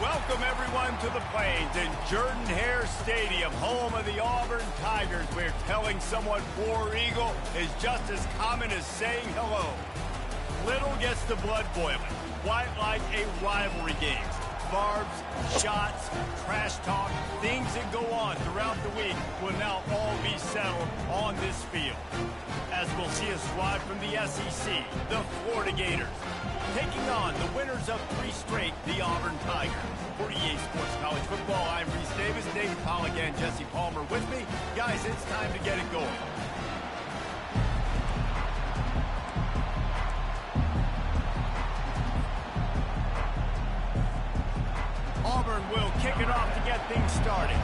Welcome, everyone, to the Plains in Jordan-Hare Stadium, home of the Auburn Tigers, where telling someone War Eagle is just as common as saying hello. Little gets the blood boiling, quite like a rivalry game. Barbs, shots, trash talk, things that go on throughout the week will now all be settled on this field. As we'll see a squad from the SEC, the Florida Gators, taking on the winners of 3 straight, the Auburn Tigers. For EA Sports College Football, I'm Reese Davis, David Pollock, and Jesse Palmer with me. Guys, it's time to get it going. Auburn will kick it off to get things started.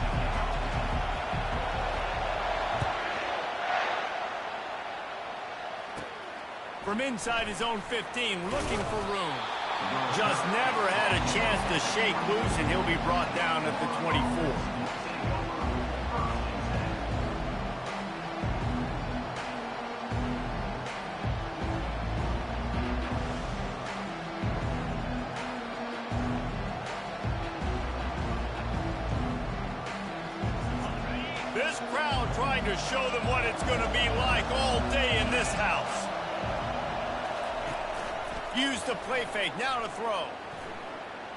From inside his own 15, looking for room. Just never had a chance to shake loose, and he'll be brought down at the 24. This crowd trying to show them what it's going to be like all day in this house. Use the play fake, now to throw.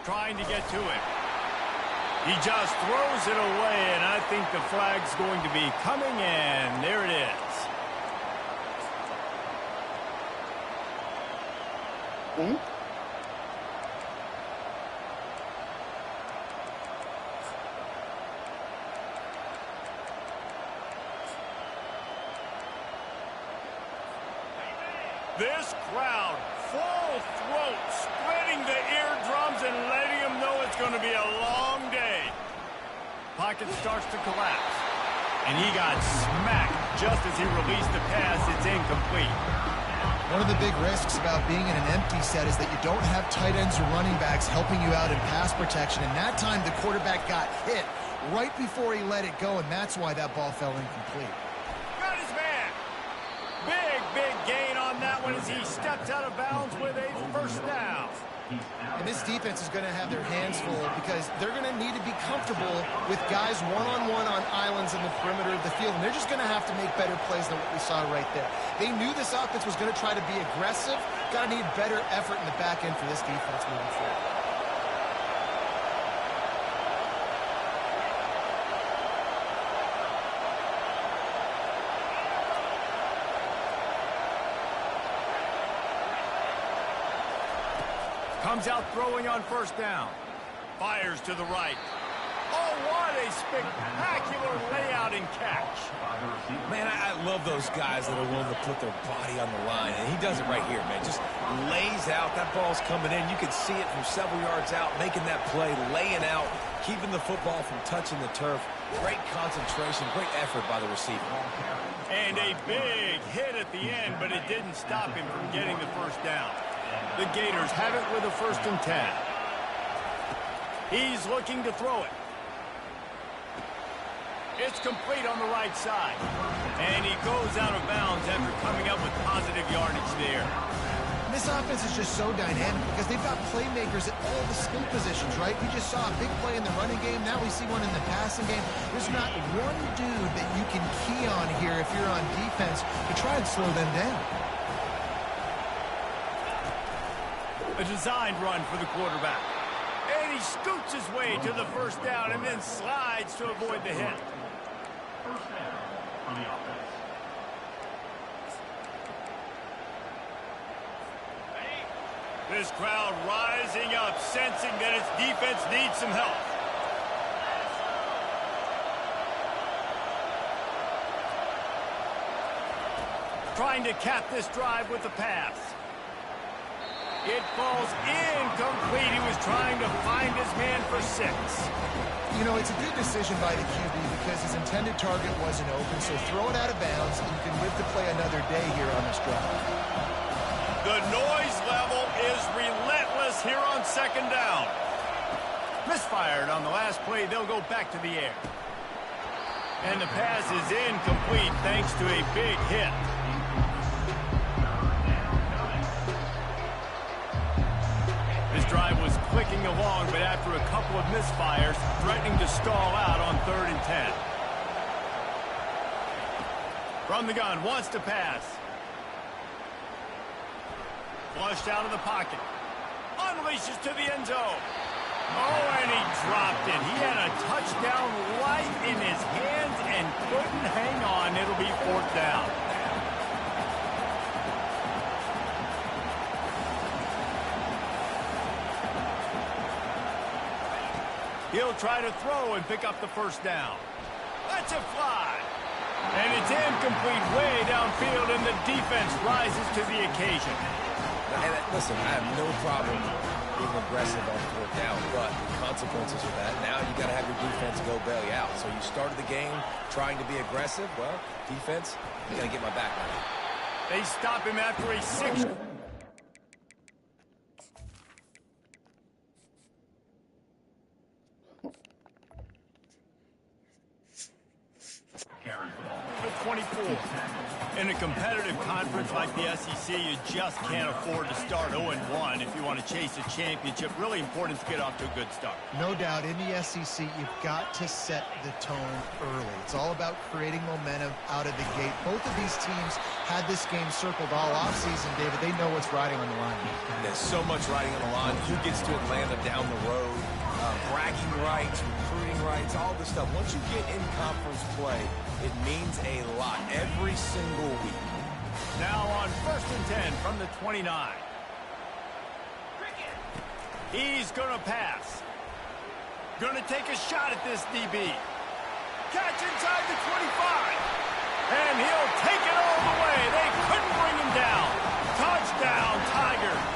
Trying to get to it. He just throws it away, and I think the flag's going to be coming, and there it is. This crowd, full throat, spreading the eardrums and letting them know it's going to be a long day. Pocket starts to collapse. And he got smacked just as he released the pass. It's incomplete. One of the big risks about being in an empty set is that you don't have tight ends or running backs helping you out in pass protection. And that time the quarterback got hit right before he let it go, and that's why that ball fell incomplete. Got his man. Big gain on that one as he steps out of bounds with a first down. And this defense is going to have their hands full because they're going to need to be comfortable with guys one-on-one on islands in the perimeter of the field, and they're just going to have to make better plays than what we saw right there. They knew this offense was going to try to be aggressive. Got to need better effort in the back end for this defense moving forward. Comes out throwing on first down. Fires to the right. Oh, what a spectacular layout and catch. Man, I love those guys that are willing to put their body on the line, and he does it right here, man. Just lays out. That ball's coming in. You can see it from several yards out, making that play, laying out, keeping the football from touching the turf. Great concentration, great effort by the receiver. And a big hit at the end, but it didn't stop him from getting the first down. The Gators have it with a 1st and 10. He's looking to throw it. It's complete on the right side. And he goes out of bounds after coming up with positive yardage there. This offense is just so dynamic because they've got playmakers at all the skill positions, right? We just saw a big play in the running game. Now we see one in the passing game. There's not one dude that you can key on here if you're on defense to try and slow them down. A designed run for the quarterback. And he scoots his way to the first down and then slides to avoid the hit. First down on the offense. This crowd rising up, sensing that its defense needs some help. Trying to cap this drive with the pass. It falls incomplete. He was trying to find his man for 6. You know, it's a good decision by the QB because his intended target wasn't open, so throw it out of bounds, and you can live to play another day here on this drive. The noise level is relentless here on 2nd down. Misfired on the last play. They'll go back to the air. And the pass is incomplete thanks to a big hit. This drive was clicking along, but after a couple of misfires, threatening to stall out on 3rd and 10. From the gun, wants to pass. Flushed out of the pocket. Unleashes to the end zone. Oh, and he dropped it. He had a touchdown right in his hands and couldn't hang on. It'll be 4th down. He'll try to throw and pick up the 1st down. Let's it fly. And it's incomplete way downfield, and the defense rises to the occasion. And listen, I have no problem being aggressive on 4th down, but the consequences of that, now you got to have your defense go bail you out. So you started the game trying to be aggressive. Well, defense, you got to get my back on it. They stop him after a 6. For 24. In a competitive conference like the SEC, you just can't afford to start 0-1 if you want to chase a championship. Really important to get off to a good start. No doubt, in the SEC, you've got to set the tone early. It's all about creating momentum out of the gate. Both of these teams had this game circled all offseason, David. They know what's riding on the line. There's so much riding on the line. Who gets to Atlanta down the road? Bragging rights, recruiting rights, all this stuff. Once you get in conference play, it means a lot every single week. Now on 1st and 10 from the 29. He's going to pass. Going to take a shot at this DB. Catch inside the 25. And he'll take it all the way. They couldn't bring him down. Touchdown, Tigers.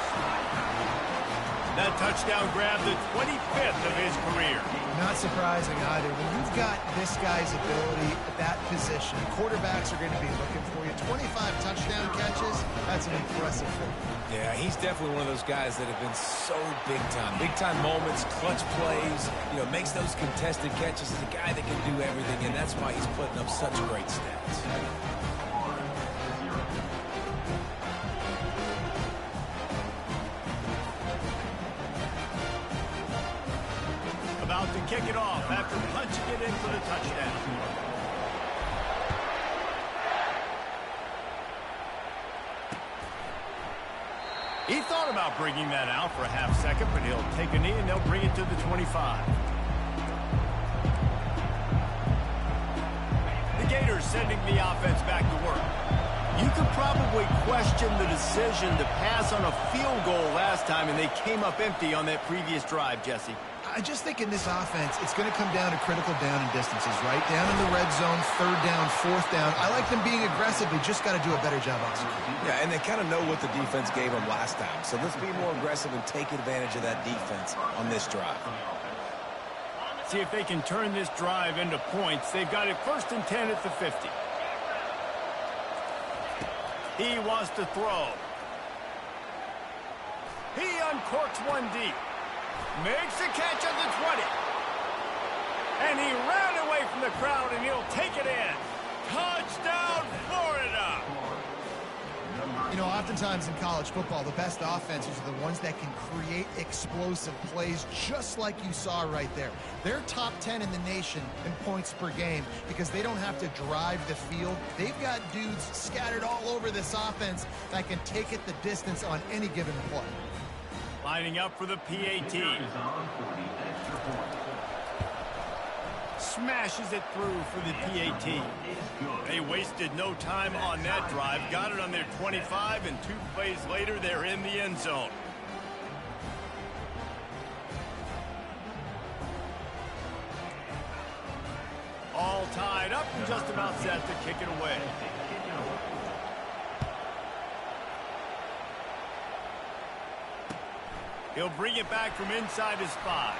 That touchdown grabbed the 25th of his career. Not surprising either. When you've got this guy's ability at that position, quarterbacks are going to be looking for you. 25 touchdown catches, that's an impressive thing. Yeah, he's definitely one of those guys that have been so big time. Big time moments, clutch plays, you know, makes those contested catches. He's a guy that can do everything, and that's why he's putting up such great stats. About to kick it off after punching it in for the touchdown. He thought about bringing that out for a half second, but he'll take a knee and they'll bring it to the 25. The Gators sending the offense back to work. You could probably question the decision to pass on a field goal last time, and they came up empty on that previous drive, Jesse. I just think in this offense, it's going to come down to critical down and distances, right? Down in the red zone, 3rd down, 4th down. I like them being aggressive. They just got to do a better job on it. Yeah, and they kind of know what the defense gave them last time. So let's be more aggressive and take advantage of that defense on this drive. See if they can turn this drive into points. They've got it 1st and 10 at the 50. He wants to throw. He uncorks one deep. Makes a catch at the 20. And he ran away from the crowd, and he'll take it in. Touchdown, Florida! You know, oftentimes in college football, the best offenses are the ones that can create explosive plays, just like you saw right there. They're top 10 in the nation in points per game because they don't have to drive the field. They've got dudes scattered all over this offense that can take it the distance on any given play. Lining up for the PAT. Smashes it through for the PAT. They wasted no time on that drive. Got it on their 25, and 2 plays later, they're in the end zone. All tied up and just about set to kick it away. He'll bring it back from inside his 5.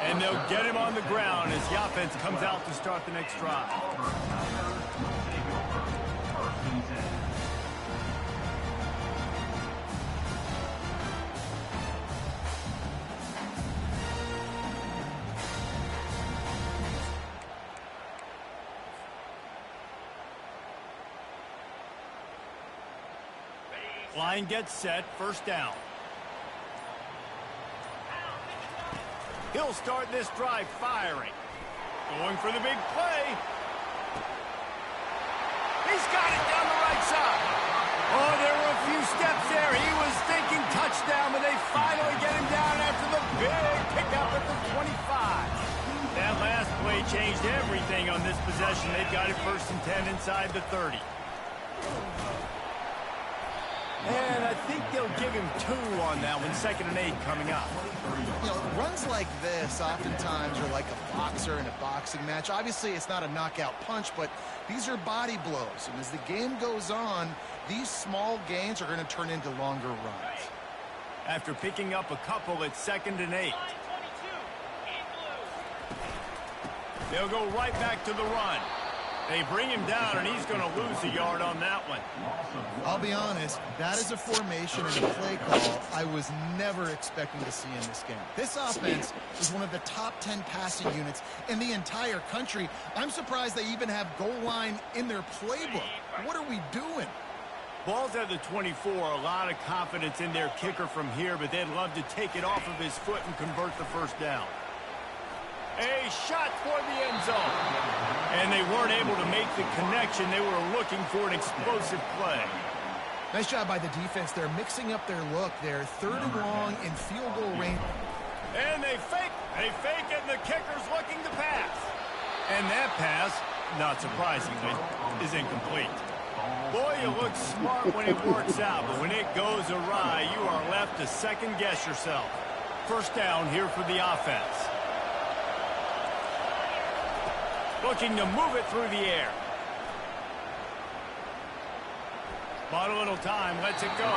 And they'll get him on the ground as the offense comes out to start the next drive. Line gets set, 1st down. He'll start this drive firing. Going for the big play. He's got it down the right side. Oh, there were a few steps there. He was thinking touchdown, but they finally get him down after the big pickup at the 25. That last play changed everything on this possession. They've got it 1st and 10 inside the 30. And I think they'll give him 2 on that one, 2nd and 8 coming up. You know, runs like this oftentimes are like a boxer in a boxing match. Obviously, it's not a knockout punch, but these are body blows. And as the game goes on, these small gains are going to turn into longer runs. After picking up a couple, it's 2nd and 8. They'll go right back to the run. They bring him down, and he's going to lose a yard on that one. I'll be honest, that is a formation and a play call I was never expecting to see in this game. This offense is one of the top 10 passing units in the entire country. I'm surprised they even have goal line in their playbook. What are we doing? Ball's at the 24. A lot of confidence in their kicker from here, but they'd love to take it off of his foot and convert the 1st down. A shot for the end zone. And they weren't able to make the connection. They were looking for an explosive play. Nice job by the defense. They're mixing up their look. They're 3rd and long in field goal range. And they fake. They fake it, and the kicker's looking to pass. And that pass, not surprisingly, is incomplete. Boy, you look smart when it works out, but when it goes awry, you are left to second-guess yourself. 1st down here for the offense. Looking to move it through the air. Bought a little time, lets it go.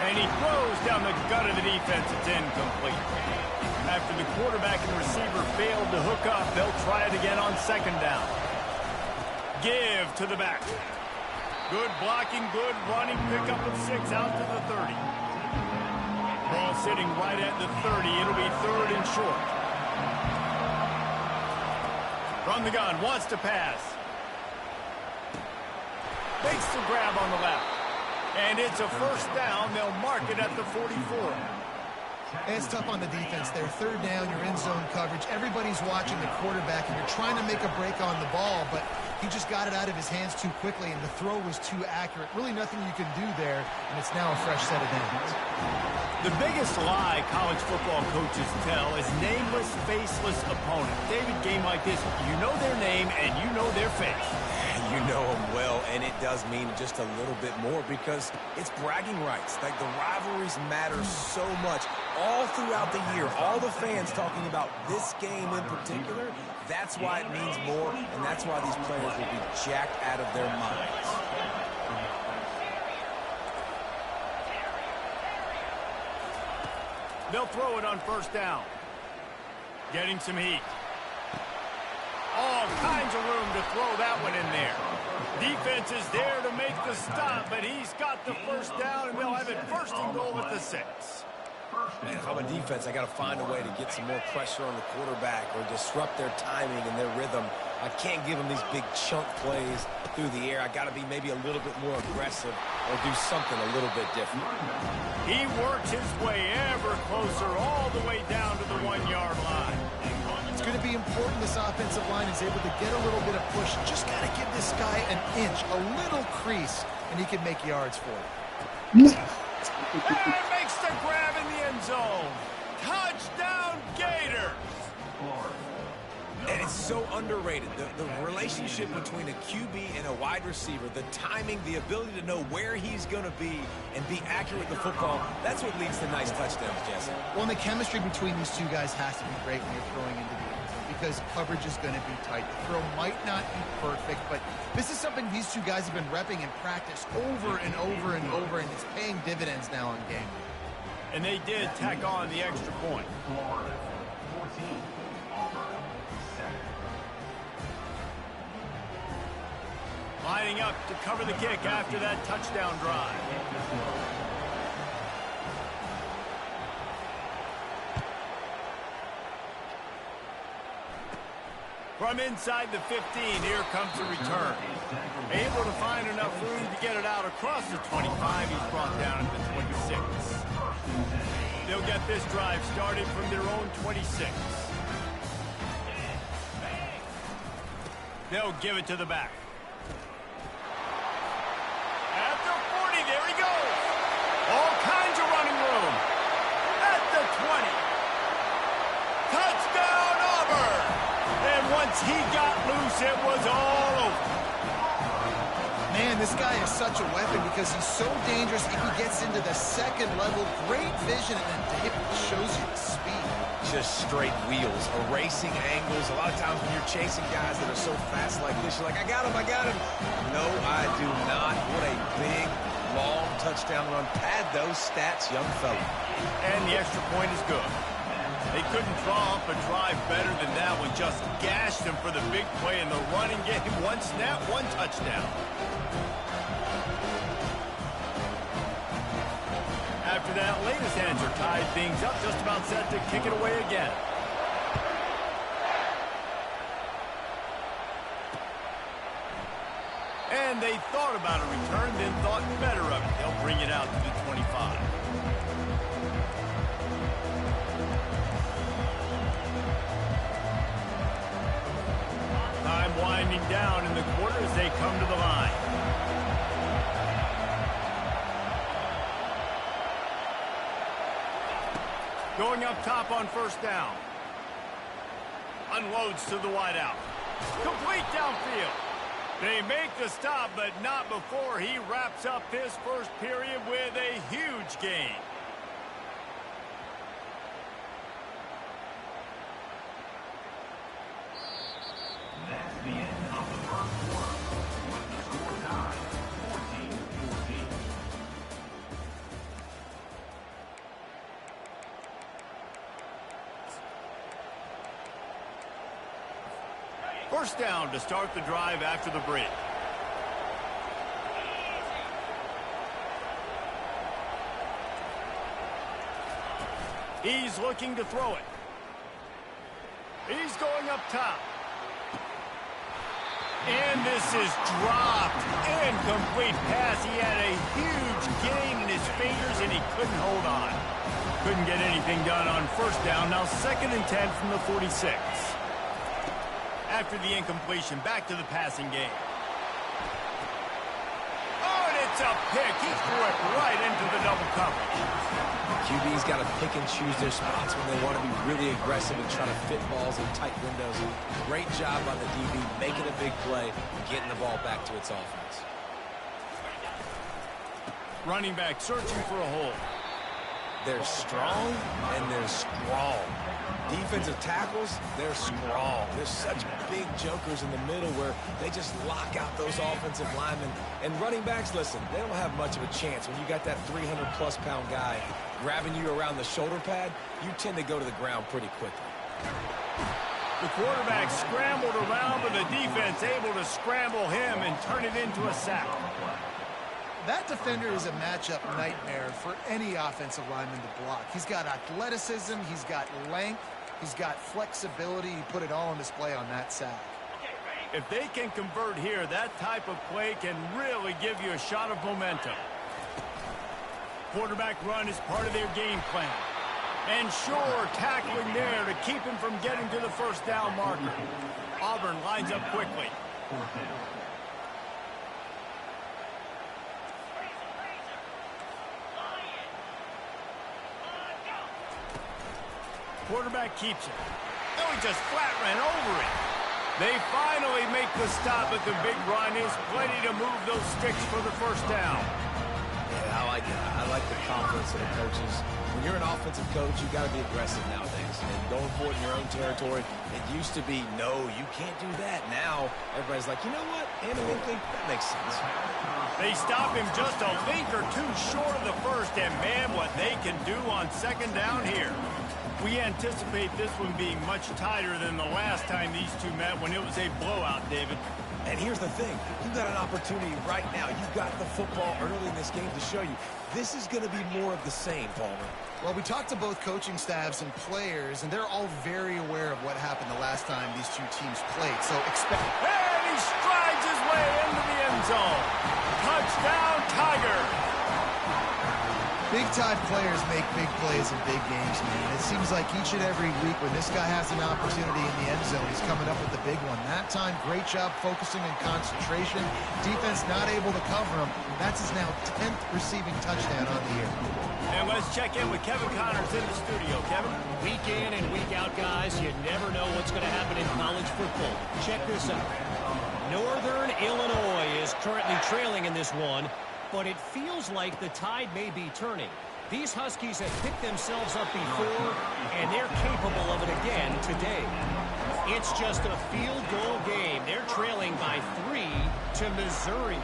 And he throws down the gut of the defense. It's incomplete. After the quarterback and receiver failed to hook up, they'll try it again on 2nd down. Give to the back. Good blocking, good running, pickup of 6 out to the 30. Ball sitting right at the 30. It'll be 3rd and short. From the gun, wants to pass. Makes the grab on the left. And it's a 1st down. They'll mark it at the 44. It's tough on the defense there. 3rd down, you're in zone coverage. Everybody's watching the quarterback, and you're trying to make a break on the ball, but he just got it out of his hands too quickly, and the throw was too accurate. Really nothing you can do there, and it's now a fresh set of downs. The biggest lie college football coaches tell is nameless, faceless opponent. David, game like this, you know their name and you know their face. You know them well, and it does mean just a little bit more because it's bragging rights. Like, the rivalries matter so much all throughout the year. All the fans talking about this game in particular, that's why it means more, and that's why these players will be jacked out of their minds. They'll throw it on 1st down. Getting some heat. All kinds of room to throw that one in there. Defense is there to make the stop, but he's got the 1st down, and they'll have it 1st and goal at the 6. Man, if I'm a defense, I got to find a way to get some more pressure on the quarterback or disrupt their timing and their rhythm. I can't give them these big chunk plays through the air. I got to be maybe a little bit more aggressive or do something a little bit different. He works his way ever closer all the way down to the 1-yard line. It's going to be important this offensive line is able to get a little bit of push. Just got to give this guy an inch, a little crease, and he can make yards for it. And makes the grab in the end zone. Touchdown, Gators! And it's so underrated. The relationship between a QB and a wide receiver, the timing, the ability to know where he's going to be and be accurate with the football, that's what leads to nice touchdowns, Jesse. Well, and the chemistry between these two guys has to be great when you're throwing into the end zone because coverage is going to be tight. The throw might not be perfect, but this is something these two guys have been repping in practice over and over and over, and it's paying dividends now on game. And they did tack on the extra point. Lining up to cover the kick after that touchdown drive. From inside the 15, here comes the return. Able to find enough room to get it out across the 25. He's brought down at the 26. They'll get this drive started from their own 26. They'll give it to the back. At the 40, there he goes. All kinds of running room. At the 20. Touchdown, Auburn! And once he got loose, it was all over. Man, this guy is such a weapon because he's so dangerous if he gets into the second level. Great vision, and then it shows you the speed. Just straight wheels, erasing angles. A lot of times when you're chasing guys that are so fast like this, you're like, I got him, I got him. No, I do not. What a big, long touchdown run. Pad those stats, young fella. And the extra point is good. They couldn't draw up a drive better than that one. Just gashed him for the big play in the running game. One snap, one touchdown. After that latest answer tied things up, just about set to kick it away again. And they thought about a return, then thought better of it. They'll bring it out to the 25. Time winding down in the quarter as they come to the line. Going up top on first down. Unloads to the wideout. Complete downfield. They make the stop, but not before he wraps up this first period with a huge gain. That's the end of the first quarter. With the score tied 14-14. First down to start the drive after the break. He's looking to throw it. He's going up top. And this is dropped. Incomplete pass. He had a huge gain in his fingers, and he couldn't hold on. Couldn't get anything done on first down. Now 2nd and 10 from the 46. After the incompletion, back to the passing game. Oh, and it's a pick. He threw it right into the double coverage. QB's got to pick and choose their spots when they want to be really aggressive and try to fit balls in tight windows. Great job by the DB making a big play and getting the ball back to its offense. Running back searching for a hole. They're strong and they're strong. Defensive tackles, they're strong. There's such big jokers in the middle where they just lock out those offensive linemen. And running backs, listen, they don't have much of a chance. When you got that 300-plus pound guy grabbing you around the shoulder pad, you tend to go to the ground pretty quickly. The quarterback scrambled around, but the defense able to scramble him and turn it into a sack. That defender is a matchup nightmare for any offensive lineman to block. He's got athleticism, he's got length, he's got flexibility. He put it all on display on that sack. If they can convert here, that type of play can really give you a shot of momentum. Quarterback run is part of their game plan. And sure, tackling there to keep him from getting to the first down marker. Auburn lines up quickly. Quarterback keeps it. Oh, he just flat ran over it. They finally make the stop, but the big run is plenty to move those sticks for the first down. Yeah, I like it. I like the confidence of the coaches. When you're an offensive coach, you got to be aggressive nowadays. And going for it in your own territory, it used to be, no, you can't do that. Now, everybody's like, you know what? Analytically, that makes sense. They stop him just a link or two short of the first, and man, what they can do on second down here. We anticipate this one being much tighter than the last time these two met when it was a blowout, David. And here's the thing. You've got an opportunity right now. You've got the football early in this game to show you. This is going to be more of the same, Palmer. Well, we talked to both coaching staffs and players, and they're all very aware of what happened the last time these two teams played. So expect... And he strides his way into the end zone. Touchdown, Tiger. Big-time players make big plays in big games, man. It seems like each and every week when this guy has an opportunity in the end zone, he's coming up with the big one. That time, great job focusing and concentration. Defense not able to cover him. That's his now 10th receiving touchdown on the year. And let's check in with Kevin Connors in the studio. Kevin? Week in and week out, guys, you never know what's going to happen in college football. Check this out. Northern Illinois is currently trailing in this one, but it feels like the tide may be turning. These Huskies have picked themselves up before, and they're capable of it again today. It's just a field goal game. They're trailing by 3 to Missouri.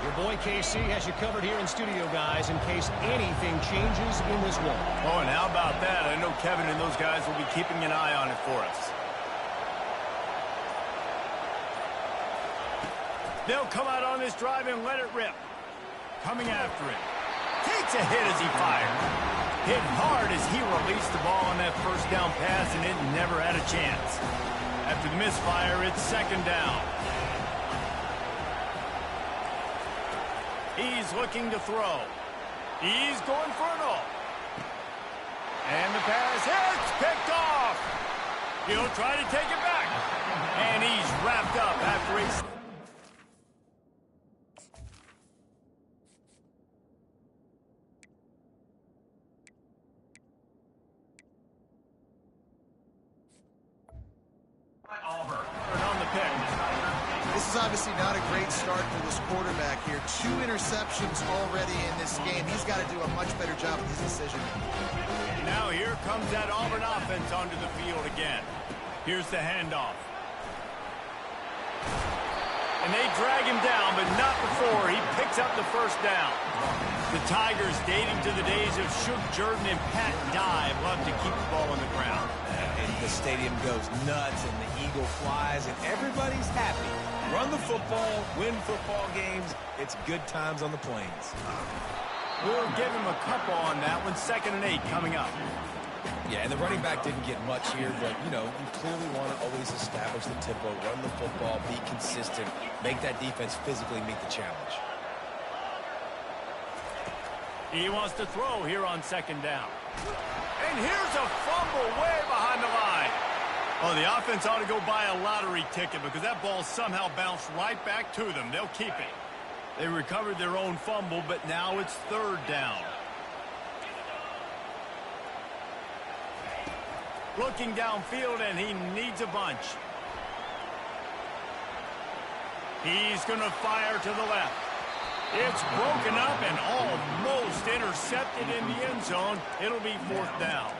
Your boy KC has you covered here in studio, guys, in case anything changes in this one. Oh, and how about that? I know Kevin and those guys will be keeping an eye on it for us. They'll come out on this drive and let it rip. Coming after it. Takes a hit as he fires. Hit hard as he released the ball on that first down pass, and it never had a chance. After the misfire, it's second down. He's looking to throw. He's going for it all. And the pass hits, picked off. He'll try to take it back. And he's wrapped up after he's... on the pick. This is obviously not a great start for this quarterback here. 2 interceptions already in this game. He's got to do a much better job with his decision. Now here comes that Auburn offense onto the field again. Here's the handoff. And they drag him down, but not before he picks up the first down. The Tigers, dating to the days of Shook Jordan and Pat Dye, love to keep the ball on the ground. And the stadium goes nuts, and the eagle flies, and everybody's happy. Run the football, win football games. It's good times on the plains. We'll give him a couple on that one. 2nd and 8 coming up. Yeah, and the running back didn't get much here, but, you know, you clearly want to always establish the tempo, run the football, be consistent, make that defense physically meet the challenge. He wants to throw here on 2nd down. And here's a fumble way behind the line. Oh, the offense ought to go buy a lottery ticket because that ball somehow bounced right back to them. They'll keep it. They recovered their own fumble, but now it's 3rd down. Looking downfield, and he needs a bunch. He's going to fire to the left. It's broken up and almost intercepted in the end zone. It'll be 4th down.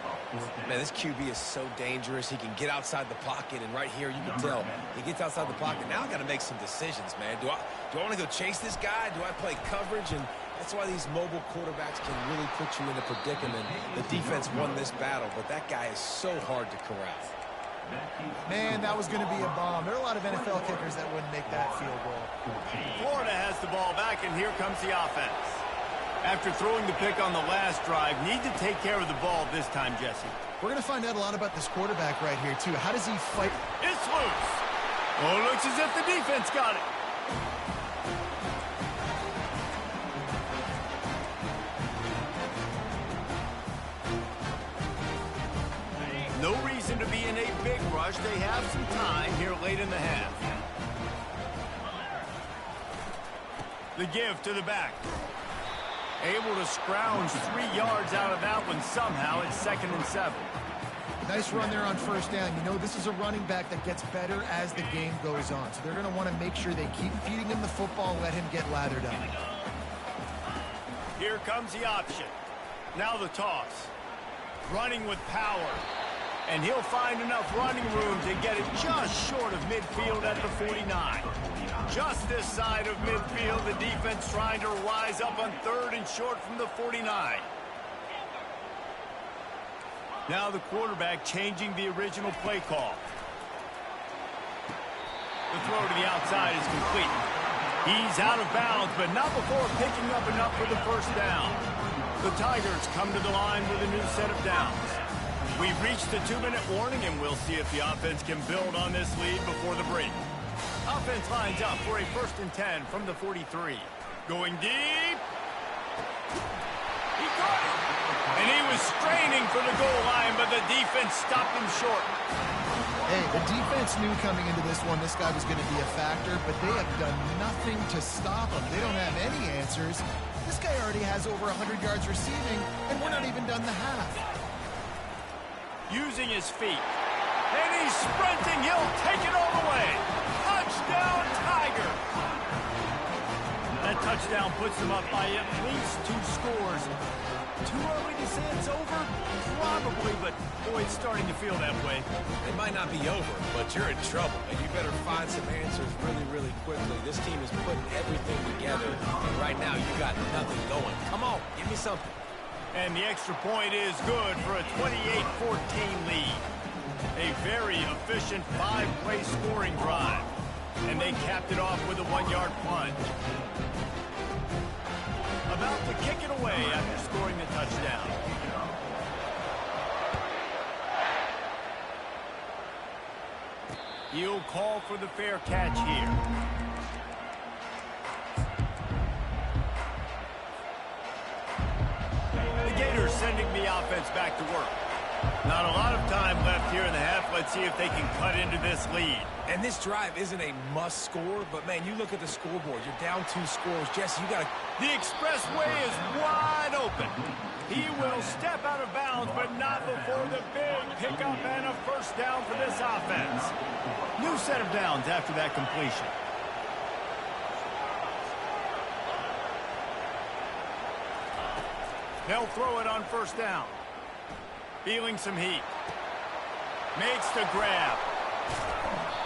Man, this QB is so dangerous. He can get outside the pocket, and right here you can tell he gets outside the pocket. Now I got to make some decisions, man. Do I want to go chase this guy? Do I play coverage? And that's why these mobile quarterbacks can really put you in a predicament. The defense won this battle, but that guy is so hard to corral. Man, that was going to be a bomb. There are a lot of NFL kickers that wouldn't make that field goal. Florida has the ball back, and here comes the offense. After throwing the pick on the last drive, need to take care of the ball this time, Jesse. We're going to find out a lot about this quarterback right here, too. How does he fight? It's loose. Oh, looks as if the defense got it. No reason to be in a big rush. They have some time here late in the half. The give to the back. Able to scrounge 3 yards out of that one somehow. It's 2nd and 7. Nice run there on 1st down. You know, this is a running back that gets better as the game goes on. So they're going to want to make sure they keep feeding him the football and let him get lathered up. Here comes the option. Now the toss. Running with power. And he'll find enough running room to get it just short of midfield at the 49. Just this side of midfield, the defense trying to rise up on 3rd and short from the 49. Now the quarterback changing the original play call. The throw to the outside is complete. He's out of bounds, but not before picking up enough for the 1st down. The Tigers come to the line with a new set of downs. We've reached the 2-minute warning, and we'll see if the offense can build on this lead before the break. Offense lines up for a 1st and 10 from the 43. Going deep. He And he was straining for the goal line, but the defense stopped him short. Hey, the defense knew coming into this one this guy was going to be a factor, but they have done nothing to stop him. They don't have any answers. This guy already has over 100 yards receiving, and we're not even done the half. Using his feet. And he's sprinting. He'll take it all the way. Touchdown, Tiger. That touchdown puts them up by at least 2 scores. Too early to say it's over? Probably, but boy, it's starting to feel that way. It might not be over, but you're in trouble, and you better find some answers really, really quickly. This team is putting everything together, and right now you got nothing going. Come on, give me something. And the extra point is good for a 28-14 lead. A very efficient 5-play scoring drive. And they capped it off with a 1-yard plunge. About to kick it away after scoring the touchdown. He'll call for the fair catch here. The Gators sending the offense back to work. Not a lot of time left here in the half. Let's see if they can cut into this lead. And this drive isn't a must score, but man, you look at the scoreboard. You're down 2 scores. Jesse, you got to... The expressway is wide open. He will step out of bounds, but not before the big pickup and a first down for this offense. New set of downs after that completion. They'll throw it on first down. Feeling some heat. Makes the grab.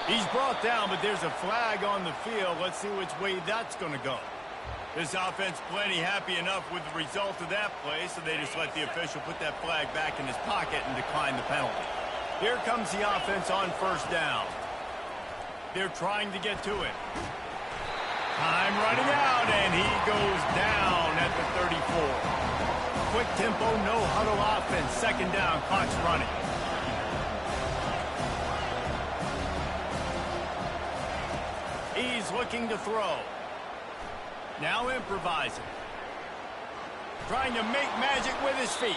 He's brought down, but there's a flag on the field. Let's see which way that's going to go. This offense plenty happy enough with the result of that play, so they just let the official put that flag back in his pocket and decline the penalty. Here comes the offense on first down. They're trying to get to it. Time running out, and he goes down at the 34. Quick tempo, no huddle offense. Second down, clock's running. He's looking to throw. Now improvising. Trying to make magic with his feet.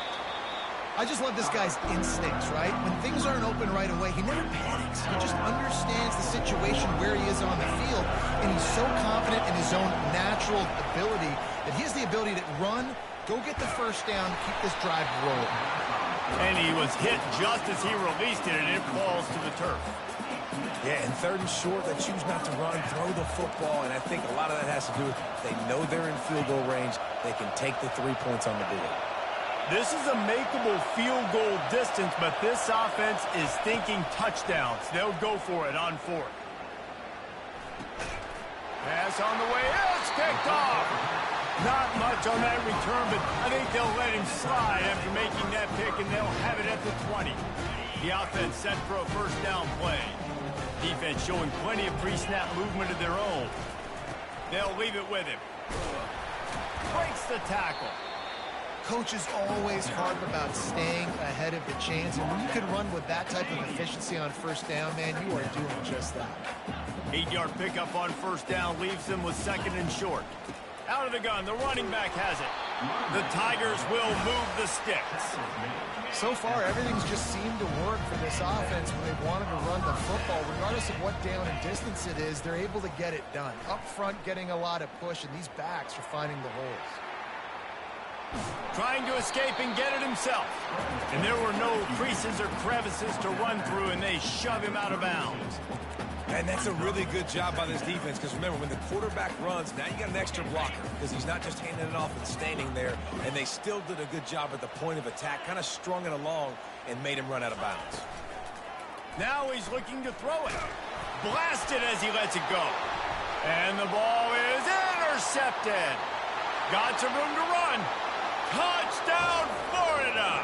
I just love this guy's instincts, right? When things aren't open right away, he never panics. He just understands the situation where he is on the field, and he's so confident in his own natural ability that he has the ability to run, go get the first down, keep this drive rolling. And he was hit just as he released it, and it falls to the turf. Yeah, and 3rd and short, they choose not to run, throw the football, and I think a lot of that has to do with they know they're in field goal range. They can take the 3 points on the board. This is a makeable field goal distance, but this offense is thinking touchdowns. They'll go for it on 4th. Pass on the way. It's kicked off. Not much on that return, but I think they'll let him slide after making that pick, and they'll have it at the 20. The offense set for a first down play. Defense showing plenty of pre-snap movement of their own. They'll leave it with him. Breaks the tackle. Coaches always harp about staying ahead of the chance, and when you can run with that type of efficiency on first down, man, you are doing just that. 8-yard pickup on first down leaves them with 2nd and short. Out of the gun, the running back has it. The Tigers will move the sticks. So far, everything's just seemed to work for this offense when they've wanted to run the football. Regardless of what down and distance it is, they're able to get it done. Up front, getting a lot of push, and these backs are finding the holes. Trying to escape and get it himself. And there were no creases or crevices to run through, and they shove him out of bounds. And that's a really good job by this defense, because remember, when the quarterback runs, now you got an extra blocker, because he's not just handing it off and standing there, and they still did a good job at the point of attack, kind of strung it along and made him run out of bounds. Now he's looking to throw it. Blasted as he lets it go. And the ball is intercepted. Got some room to run. Touchdown, Florida!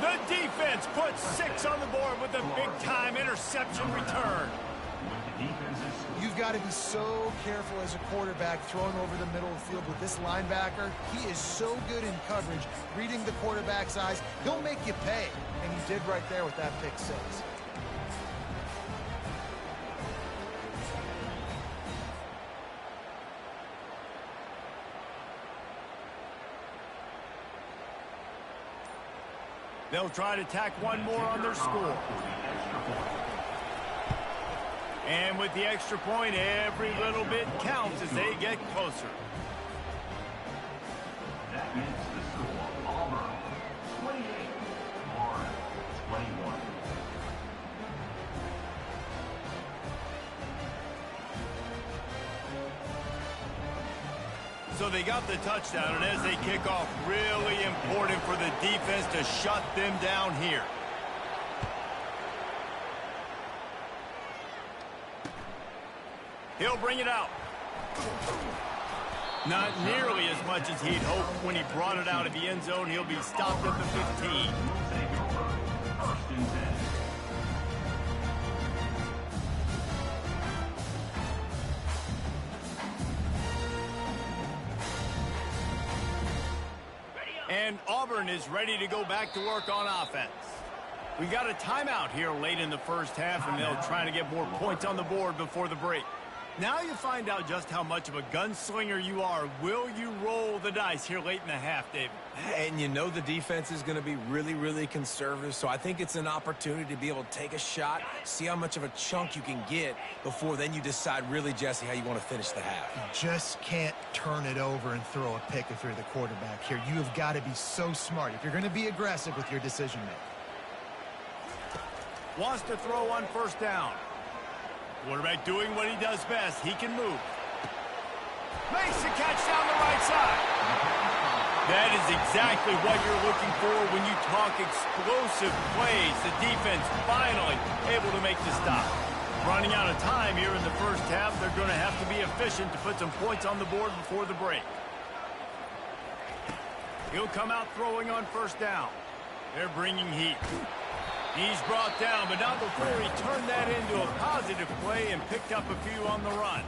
The defense puts 6 on the board with a big-time interception return. You've got to be so careful as a quarterback throwing over the middle of the field with this linebacker. He is so good in coverage, reading the quarterback's eyes. He'll make you pay, and he did right there with that pick 6. They'll try to tack one more on their score. And with the extra point, every little bit counts as they get closer. That makes the score Auburn 28, Florida 21. So they got the touchdown, and as they kick off, really important for the defense to shut them down here. He'll bring it out. Not nearly as much as he'd hoped when he brought it out of the end zone. He'll be stopped at the 15. Take over. First and 10. And Auburn is ready to go back to work on offense. We got a timeout here late in the first half, and they'll try to get more points on the board before the break. Now you find out just how much of a gunslinger you are. Will you roll the dice here late in the half, David? And you know the defense is going to be really, really conservative, so I think it's an opportunity to be able to take a shot, see how much of a chunk you can get before then you decide really, Jesse, how you want to finish the half. You just can't turn it over and throw a pick if you're the quarterback here. You have got to be so smart if you're going to be aggressive with your decision-making. Wants to throw on first down. Quarterback doing what he does best. He can move. Makes the catch down the right side. That is exactly what you're looking for when you talk explosive plays. The defense finally able to make the stop. Running out of time here in the first half. They're going to have to be efficient to put some points on the board before the break. He'll come out throwing on first down. They're bringing heat. He's brought down, but not before he turned that into a positive play and picked up a few on the run.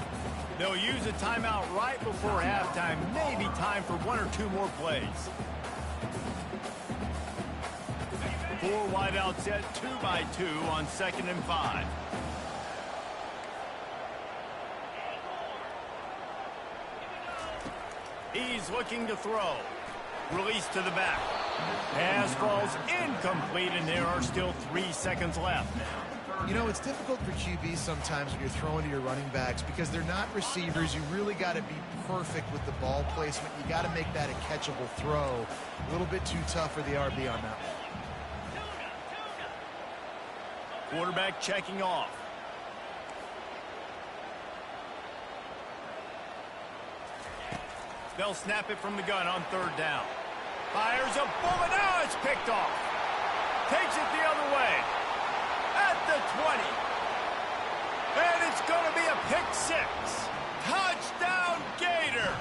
They'll use a timeout right before halftime. Maybe time for one or two more plays. 4 wide out set, 2-by-2 on 2nd and 5. He's looking to throw. Release to the back. Pass falls incomplete, and there are still 3 seconds left. You know, it's difficult for QBs sometimes when you're throwing to your running backs because they're not receivers. You really got to be perfect with the ball placement. You got to make that a catchable throw. A little bit too tough for the RB on that one. Quarterback checking off. They'll snap it from the gun on 3rd down. Fires a bullet. Now it's picked off. Takes it the other way. At the 20. And it's going to be a pick 6. Touchdown, Gator.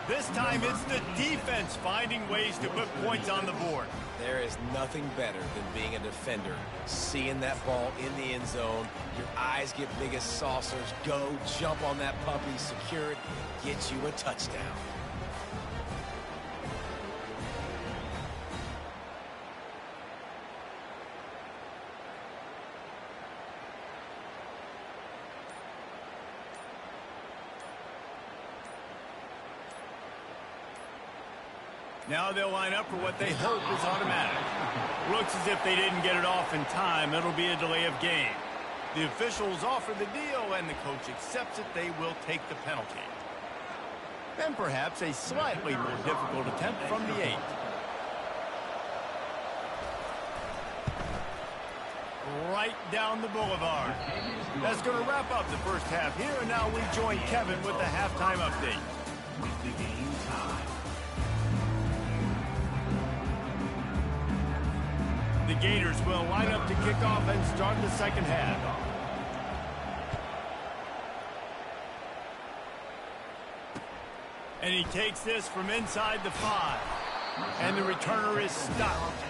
This time it's the defense finding ways to put points on the board. There is nothing better than being a defender. Seeing that ball in the end zone, your eyes get big as saucers. Go, jump on that puppy, secure it, get you a touchdown. Now they'll line up for what they hope is automatic. Looks as if they didn't get it off in time. It'll be a delay of game. The officials offer the deal, and the coach accepts it. They will take the penalty. And perhaps a slightly more difficult attempt from the 8. Right down the boulevard. That's going to wrap up the first half here, and now we join Kevin with the halftime update. With the game time. The Gators will line up to kick off and start the second half. And he takes this from inside the 5. And the returner is stopped.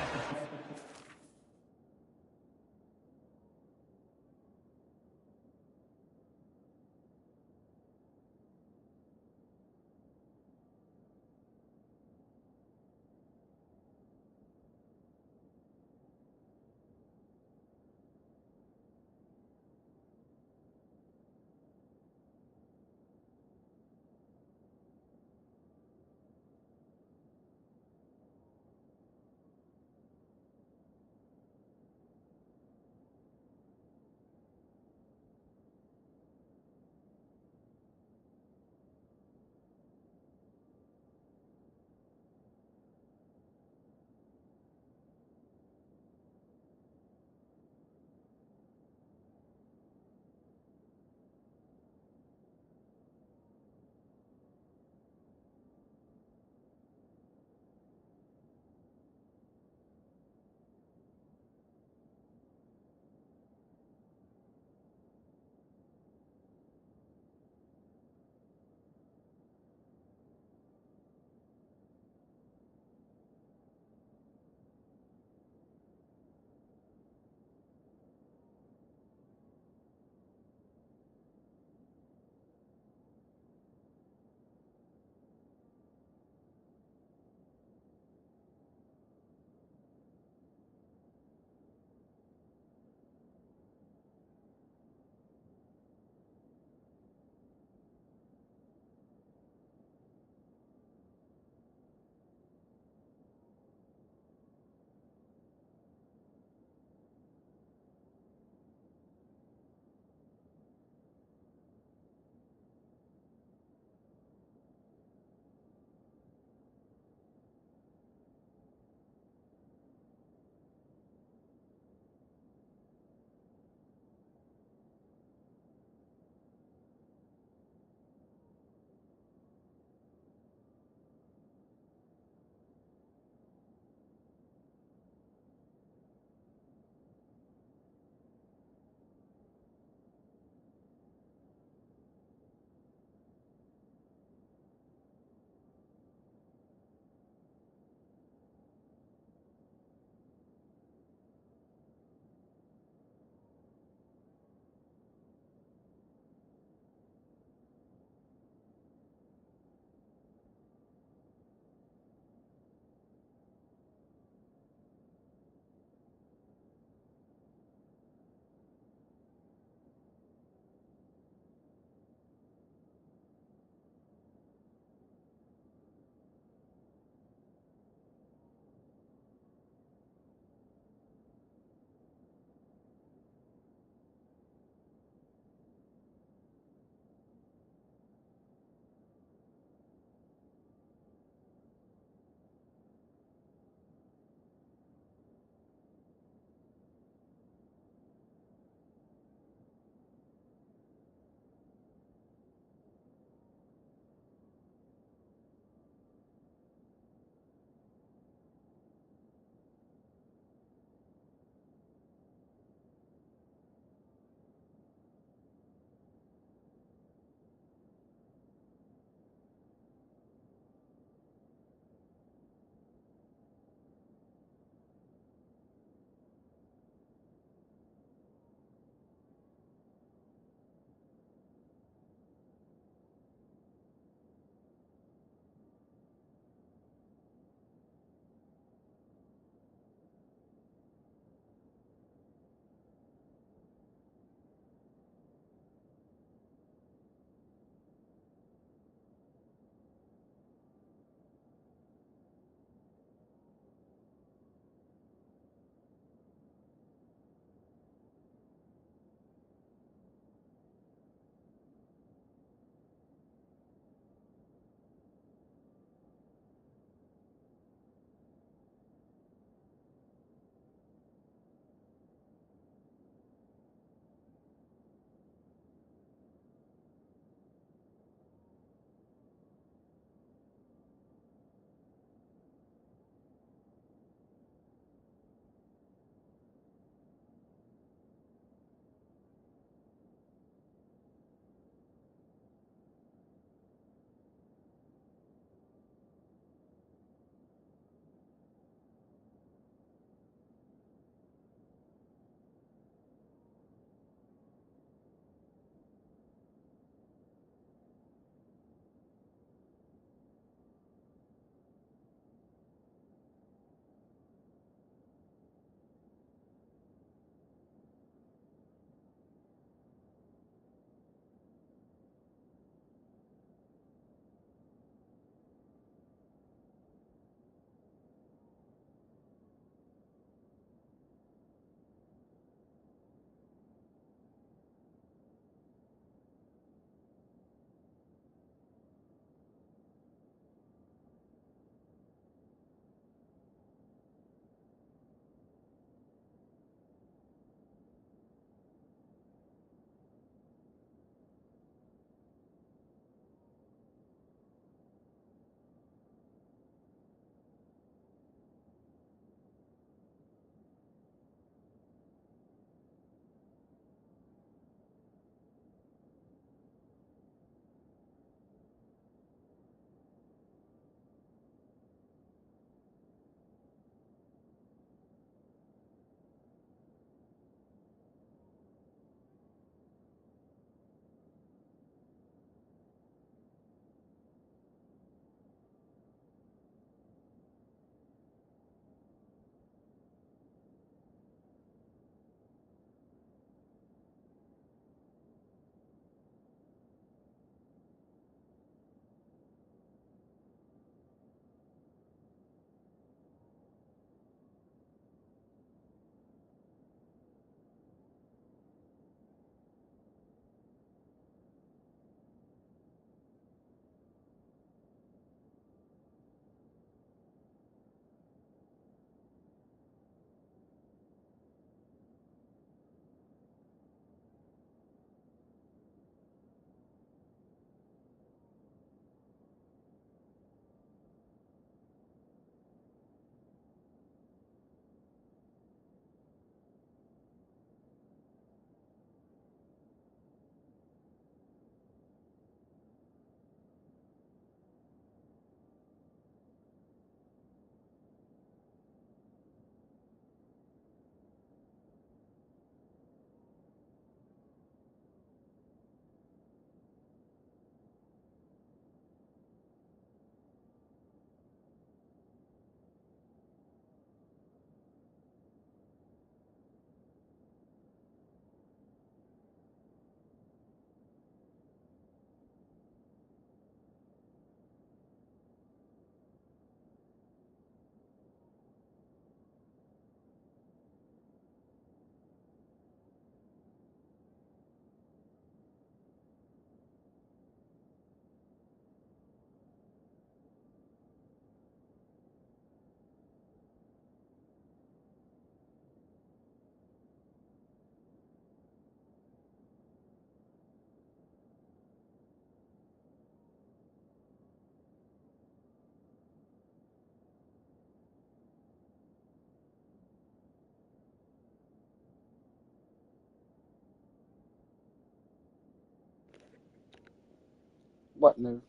new?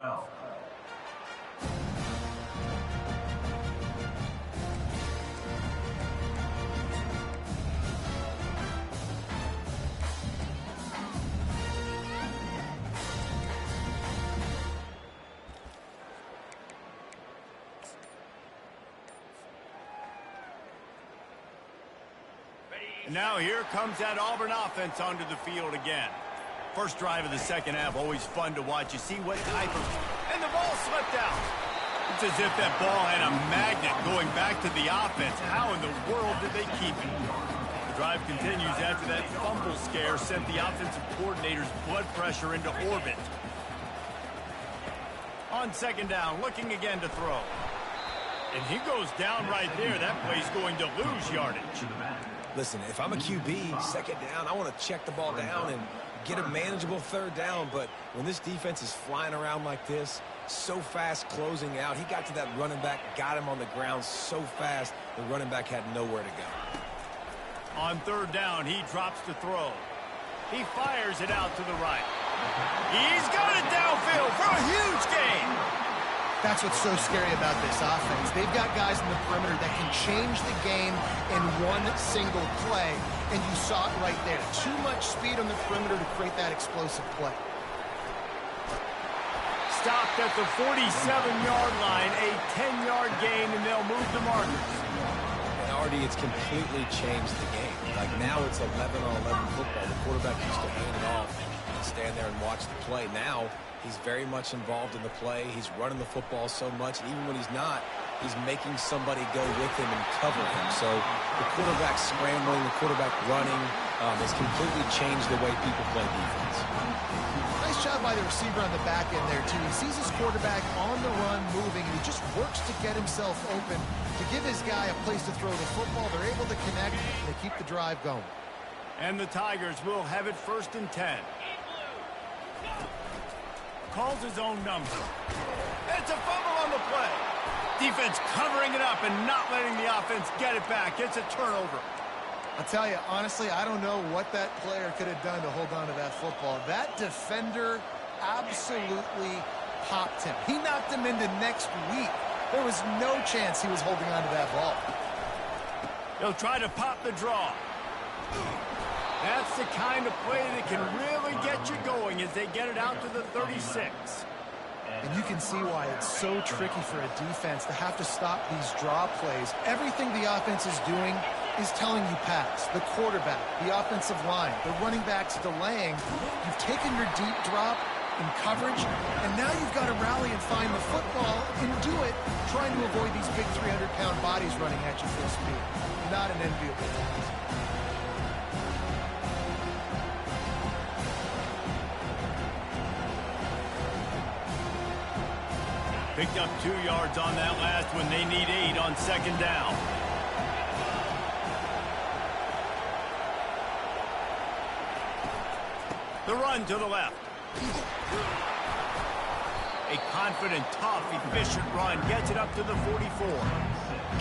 Oh. Now here comes that Auburn offense onto the field again. First drive of the second half, always fun to watch. You see what type of... And the ball slipped out. It's as if that ball had a magnet going back to the offense. How in the world did they keep it? The drive continues after that fumble scare sent the offensive coordinator's blood pressure into orbit. On second down, looking again to throw. And he goes down right there. That play's going to lose yardage. Listen, if I'm a QB, second down, I want to check the ball down and get a manageable third down. But when this defense is flying around like this, so fast closing out, he got to that running back, got him on the ground so fast, the running back had nowhere to go. On third down, he drops to throw. He fires it out to the right. He's got it downfield for a huge gain. That's what's so scary about this offense. They've got guys in the perimeter that can change the game in one single play, and you saw it right there. Too much speed on the perimeter to create that explosive play. Stopped at the 47-yard line, a 10-yard gain, and they'll move the markers. And already it's completely changed the game. Like now it's 11-on-11 football. The quarterback used to hand it off and stand there and watch the play. Now he's very much involved in the play. He's running the football so much, and even when he's not, he's making somebody go with him and cover him. So the quarterback scrambling, the quarterback running has completely changed the way people play defense. Nice job by the receiver on the back end there, too. He sees his quarterback on the run moving, and he just works to get himself open to give his guy a place to throw the football. They're able to connect, and they keep the drive going. And the Tigers will have it 1st and 10. Calls his own number. It's a fumble on the play. Defense covering it up and not letting the offense get it back. It's a turnover. I'll tell you, honestly, I don't know what that player could have done to hold on to that football. That defender absolutely popped him. He knocked him into next week. There was no chance he was holding on to that ball. He'll try to pop the draw. That's the kind of play that can really get you going as they get it out to the 36. And you can see why it's so tricky for a defense to have to stop these draw plays. Everything the offense is doing is telling you pass. The quarterback, the offensive line, the running backs delaying. You've taken your deep drop in coverage, and now you've got to rally and find the football and do it, trying to avoid these big 300-pound bodies running at you full speed. Not an enviable task. Picked up 2 yards on that last one. They need 8 on second down. The run to the left. A confident, tough, efficient run gets it up to the 44.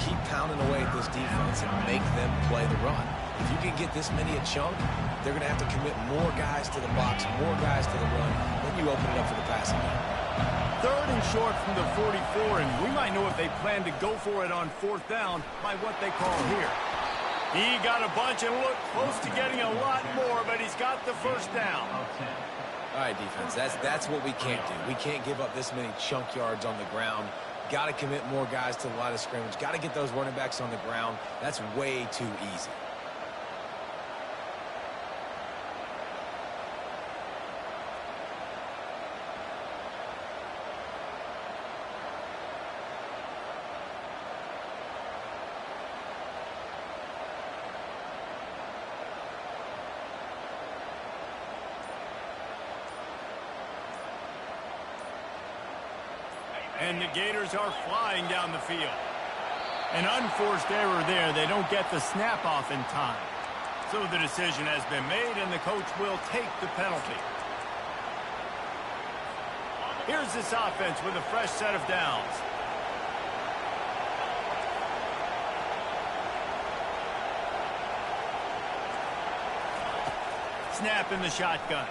Keep pounding away at this defense and make them play the run. If you can get this many a chunk, they're going to have to commit more guys to the box, more guys to the run. Then you open it up for the passing game. 3rd and short from the 44, and we might know if they plan to go for it on 4th down by what they call here. He got a bunch and looked close to getting a lot more, but he's got the 1st down. All right, defense, that's what we can't do. We can't give up this many chunk yards on the ground. Got to commit more guys to the line of scrimmage. Got to get those running backs on the ground. That's way too easy. And the Gators are flying down the field. An unforced error there. They don't get the snap off in time. So the decision has been made, and the coach will take the penalty. Here's this offense with a fresh set of downs. Snap in the shotgun.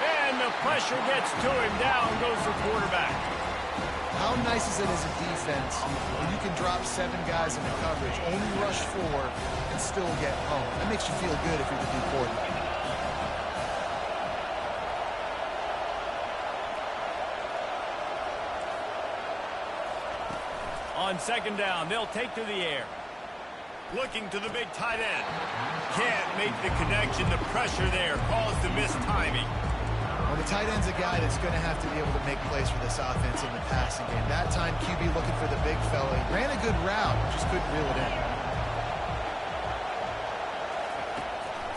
And And the pressure gets to him. Down goes the quarterback. How nice is it as a defense when you can drop 7 guys into coverage, only rush 4, and still get home? That makes you feel good if you're the new quarterback. On second down, they'll take to the air. Looking to the big tight end. Can't make the connection. The pressure there caused the missed timing. Well, the tight end's a guy that's going to have to be able to make plays for this offense in the passing game. That time, QB looking for the big fella. He ran a good route, just couldn't reel it in.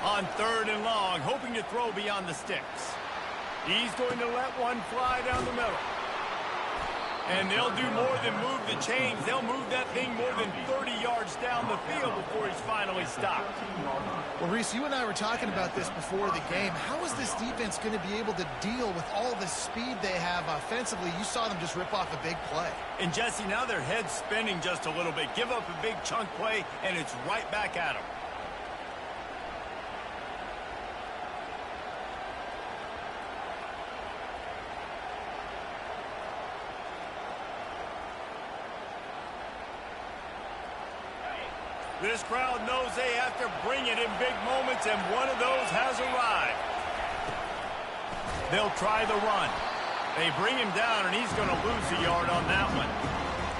On third and long, hoping to throw beyond the sticks. He's going to let one fly down the middle. And they'll do more than move the chains. They'll move that thing more than 30 yards down the field before he's finally stopped. Well, Reese, you and I were talking about this before the game. How is this defense going to be able to deal with all the speed they have offensively? You saw them just rip off a big play. And, Jesse, now their head's spinning just a little bit. Give up a big chunk play, and it's right back at them. This crowd knows they have to bring it in big moments, and one of those has arrived. They'll try the run. They bring him down, and he's going to lose a yard on that one.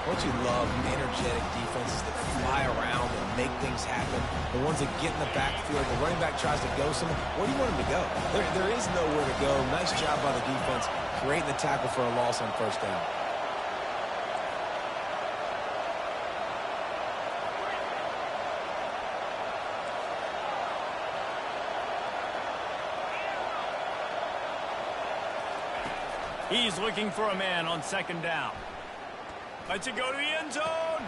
Don't you love energetic defenses that fly around and make things happen? The ones that get in the backfield, the running back tries to go somewhere. Where do you want him to go? There is nowhere to go. Nice job by the defense creating the tackle for a loss on first down. He's looking for a man on second down. Lets it go to the end zone.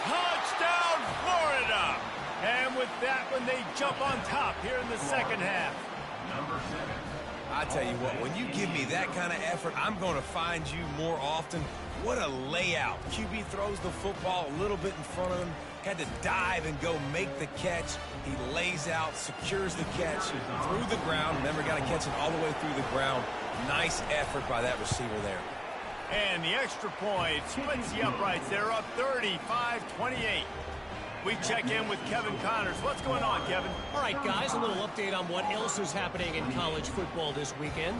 Touchdown, Florida. And with that one, they jump on top here in the second half. I tell you what, when you give me that kind of effort, I'm going to find you more often. What a layout. QB throws the football a little bit in front of him. Had to dive and go make the catch. He lays out, secures the catch through the ground. Remember, got to catch it all the way through the ground. Nice effort by that receiver there. And the extra point splits the uprights. They're up 35-28. We check in with Kevin Connors. What's going on, Kevin? All right, guys, a little update on what else is happening in college football this weekend.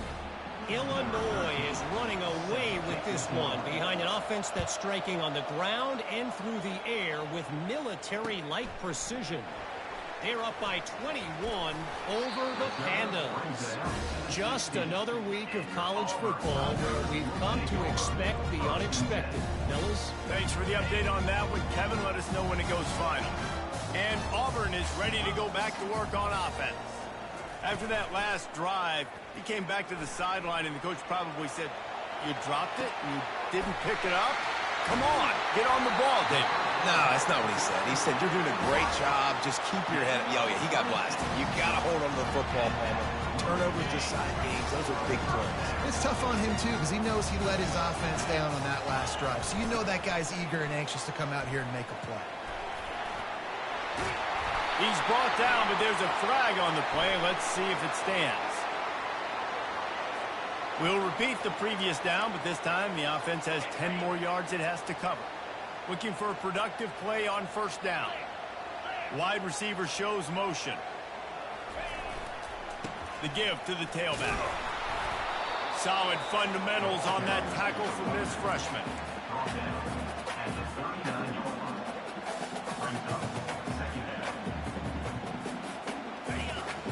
Illinois is running away with this one behind an offense that's striking on the ground and through the air with military-like precision. They're up by 21 over the Pandas. Just another week of college football where we've come to expect the unexpected. Fellas? Thanks for the update on that one, Kevin. Let us know when it goes final. And Auburn is ready to go back to work on offense. After that last drive, he came back to the sideline, and the coach probably said, "You dropped it? You didn't pick it up? Come on, get on the ball, David." No, that's not what he said. He said, "You're doing a great job. Just keep your head up." Oh, yeah, he got blasted. You got to hold on to the football, Palmer. Turnovers decide games. Those are big plays. It's tough on him, too, because he knows he let his offense down on that last drive. So you know that guy's eager and anxious to come out here and make a play. He's brought down, but there's a flag on the play. Let's see if it stands. We'll repeat the previous down, but this time the offense has 10 more yards it has to cover. Looking for a productive play on first down. Wide receiver shows motion. The give to the tailback. Solid fundamentals on that tackle from this freshman.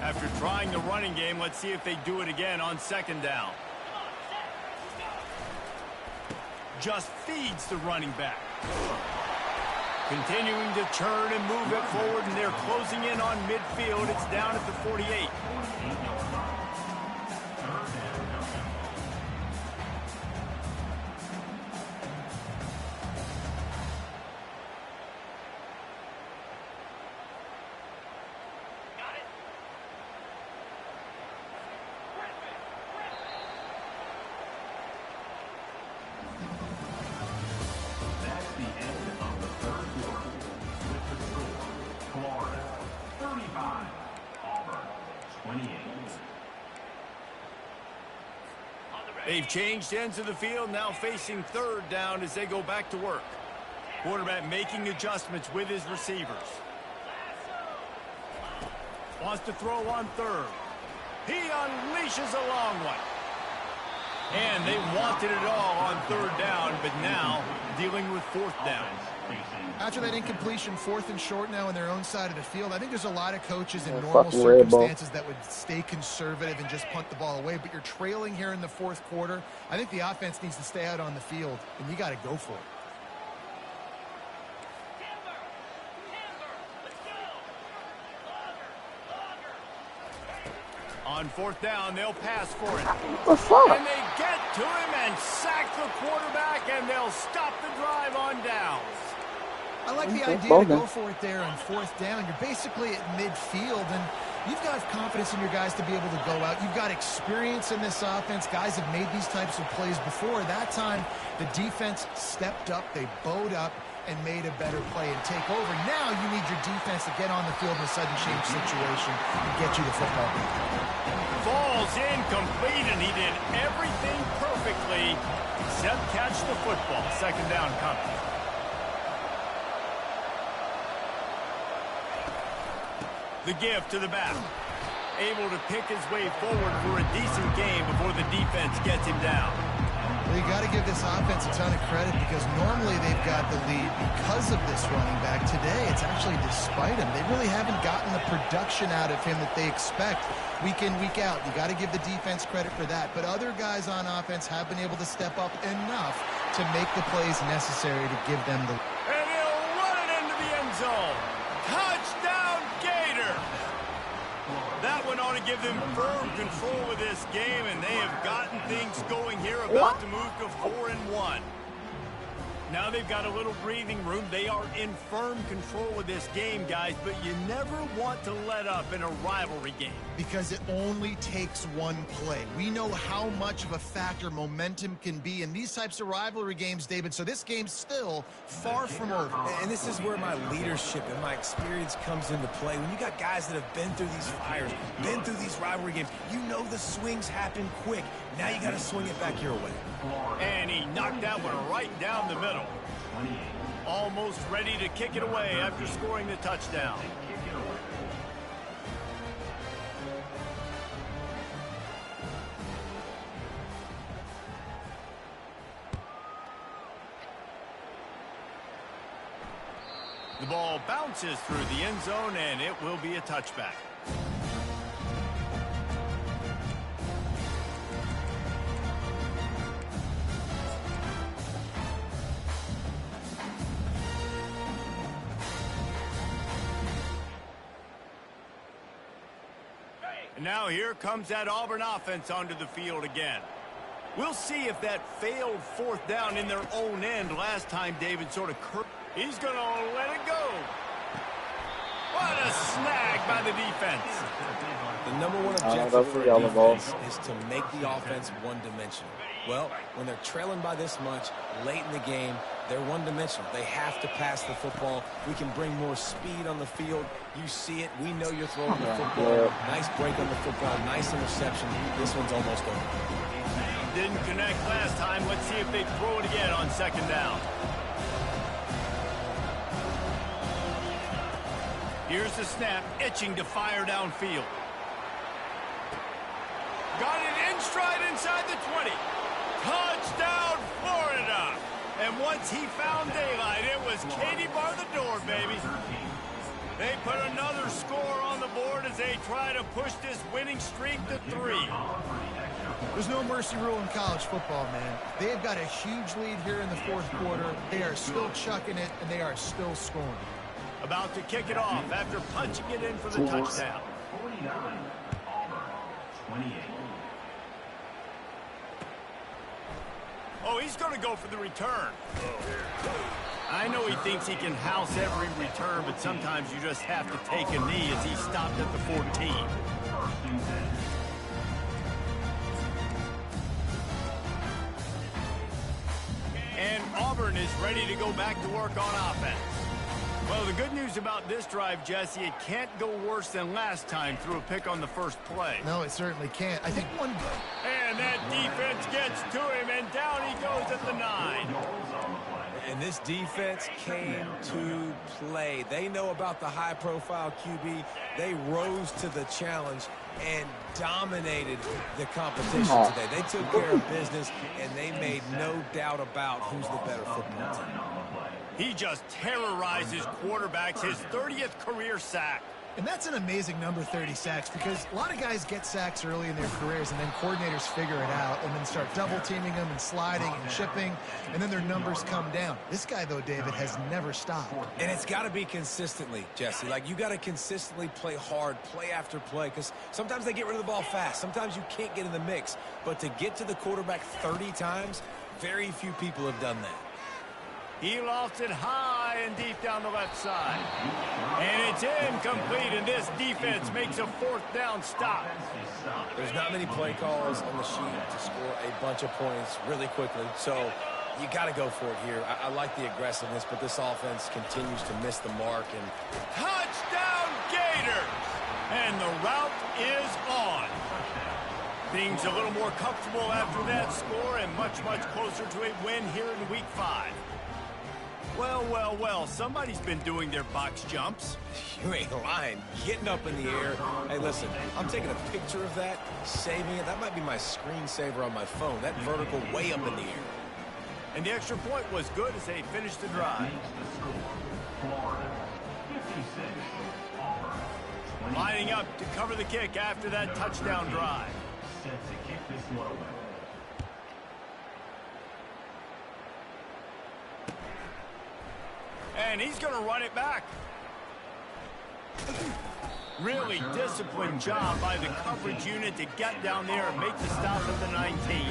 After trying the running game, let's see if they do it again on second down. Just feeds the running back. Continuing to turn and move it forward, and they're closing in on midfield. It's down at the 48. They've changed ends of the field, now facing third down as they go back to work. Quarterback making adjustments with his receivers. Wants to throw on third. He unleashes a long one. And they wanted it all on third down, but now dealing with fourth down. After that incompletion, 4th and short now on their own side of the field, I think there's a lot of coaches in normal circumstances that would stay conservative and just punt the ball away. But you're trailing here in the 4th quarter. I think the offense needs to stay out on the field, and you got to go for it. On 4th down, they'll pass for it. What's up? And they get to him and sack the quarterback, and they'll stop the drive on downs. I like the idea to go for it there on 4th down. You're basically at midfield, and you've got confidence in your guys to be able to go out. You've got experience in this offense. Guys have made these types of plays before. That time, the defense stepped up. They bowed up and made a better play and take over. Now you need your defense to get on the field in a sudden change situation and get you the football. Falls incomplete, and he did everything perfectly except catch the football. 2nd down coming. The give to the back. Able to pick his way forward for a decent game before the defense gets him down. Well, you got to give this offense a ton of credit because normally they've got the lead because of this running back. Today, it's actually despite him. They really haven't gotten the production out of him that they expect week in, week out. You got to give the defense credit for that. But other guys on offense have been able to step up enough to make the plays necessary to give them the... And he'll run it into the end zone. Touchdown, Gator! That one ought to give them firm control of this game, and they have gotten things going here, about to move to 4-1. Now they've got a little breathing room. They are in firm control of this game, guys, but you never want to let up in a rivalry game. Because it only takes one play. We know how much of a factor momentum can be in these types of rivalry games, David, so this game's still far from over. And this is where my leadership and my experience comes into play. When you got guys that have been through these fires, been through these rivalry games, you know the swings happen quick. Now you got to swing it back your way. And he knocked that one right down the middle. Almost ready to kick it away after scoring the touchdown. The ball bounces through the end zone, and it will be a touchback. And now here comes that Auburn offense onto the field again. We'll see if that failed 4th down in their own end last time David sort of curved. He's going to let it go. What a snag by the defense. The number one objective for a defense is to make the offense one-dimensional. Well, when they're trailing by this much late in the game, they're one-dimensional. They have to pass the football. We can bring more speed on the field. You see it. We know you're throwing the football. Nice break on the football. Nice interception. This one's almost over. Didn't connect last time. Let's see if they throw it again on 2nd down. Here's the snap, itching to fire downfield. Got it in stride inside the 20. Touchdown, Florida! And once he found daylight, it was Katie bar the door, baby. They put another score on the board as they try to push this winning streak to 3. There's no mercy rule in college football, man. They have got a huge lead here in the 4th quarter. They are still chucking it, and they are still scoring. About to kick it off after punching it in for the touchdown. 49, Auburn, 28. Oh, he's going to go for the return. I know he thinks he can house every return, but sometimes you just have to take a knee as he stopped at the 14. And Auburn is ready to go back to work on offense. Well, the good news about this drive, Jesse, it can't go worse than last time through a pick on the first play. No, it certainly can't. I think one good. And that defense gets to him, and down he goes at the 9. And this defense came to play. They know about the high-profile QB. They rose to the challenge and dominated the competition today. They took care of business, and they made no doubt about who's the better football team. He just terrorized his quarterbacks, his 30th career sack. And that's an amazing number, 30 sacks, because a lot of guys get sacks early in their careers, and then coordinators figure it out and then start double-teaming them and sliding and chipping, and then their numbers come down. This guy, though, David, has never stopped. And it's got to be consistently, Jesse. Like, you got to consistently play hard, play after play, because sometimes they get rid of the ball fast. Sometimes you can't get in the mix. But to get to the quarterback 30 times, very few people have done that. He lofts it high and deep down the left side. And it's incomplete, and this defense makes a 4th down stop. There's not many play calls on the sheet to score a bunch of points really quickly, so you got to go for it here. I like the aggressiveness, but this offense continues to miss the mark. And touchdown, Gators! And the route is on. Things a little more comfortable after that score and much, much closer to a win here in Week 5. Well, well, well, somebody's been doing their box jumps. You ain't lying. Getting up in the air. Hey, listen, I'm taking a picture of that, saving it. That might be my screensaver on my phone. That vertical way up in the air. And the extra point was good as they finished the drive. Lining up to cover the kick after that touchdown drive. Set to kick this one away. And he's going to run it back. Really disciplined job by the coverage unit to get down there and make the stop at the 19.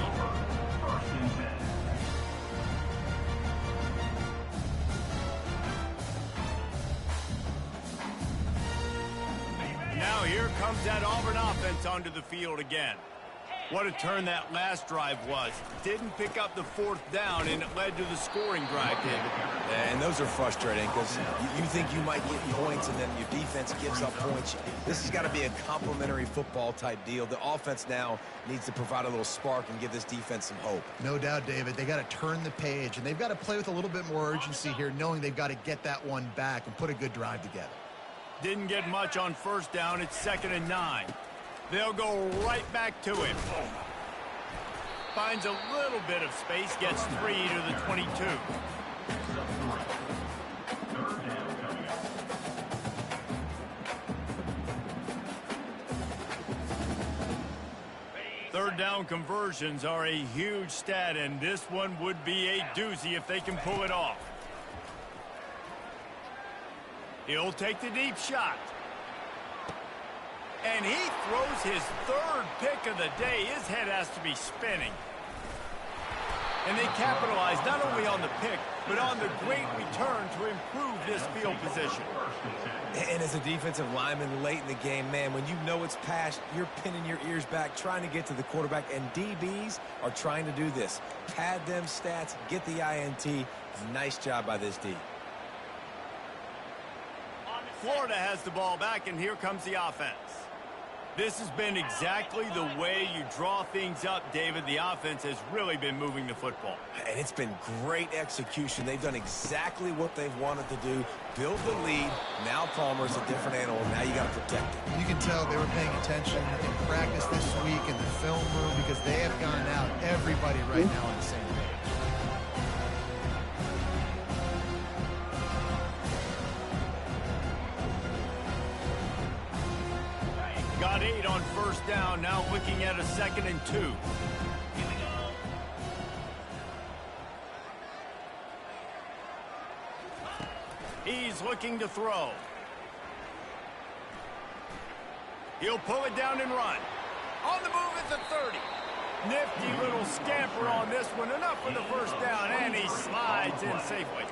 Now here comes that Auburn offense onto the field again. What a turn that last drive was. Didn't pick up the 4th down, and it led to the scoring drive, David. And those are frustrating because you think you might get points, and then your defense gives up points. This has got to be a complimentary football type deal. The offense now needs to provide a little spark and give this defense some hope. No doubt, David. They got to turn the page, and they've got to play with a little bit more urgency here, knowing they've got to get that one back and put a good drive together. Didn't get much on 1st down. It's 2nd and 9. They'll go right back to him. Finds a little bit of space, gets 3 to the 22. Third down conversions are a huge stat, and this one would be a doozy if they can pull it off. He'll take the deep shot. And he throws his 3rd pick of the day. His head has to be spinning. And they capitalize not only on the pick, but on the great return to improve this field position. And as a defensive lineman late in the game, man, when you know it's past, you're pinning your ears back, trying to get to the quarterback, and DBs are trying to do this. Pad them stats, get the INT. Nice job by this D. Florida has the ball back, and here comes the offense. This has been exactly the way you draw things up, David. The offense has really been moving the football. And it's been great execution. They've done exactly what they've wanted to do. Build the lead. Now Palmer's a different animal. Now you got to protect it. You can tell they were paying attention in practice this week in the film room because they have gone out, everybody right now on the same page. Got 8 on 1st down, now looking at a 2nd and 2. He's looking to throw. He'll pull it down and run. On the move at the 30. Nifty little scamper on this one. Enough for the 1st down, and he slides in safely.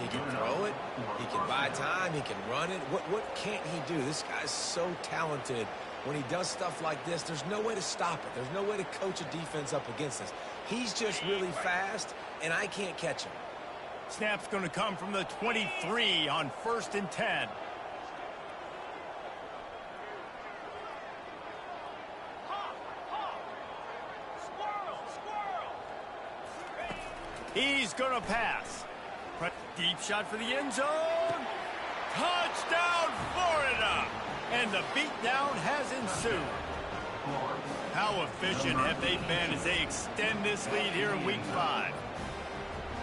He can throw it. He can buy time. He can run it. What can't he do? This guy's so talented. When he does stuff like this, there's no way to stop it. There's no way to coach a defense up against this. He's just really fast, and I can't catch him. Snap's going to come from the 23 on 1st and 10. He's going to pass. Deep shot for the end zone. Touchdown, Florida! And the beatdown has ensued. How efficient have they been as they extend this lead here in Week 5?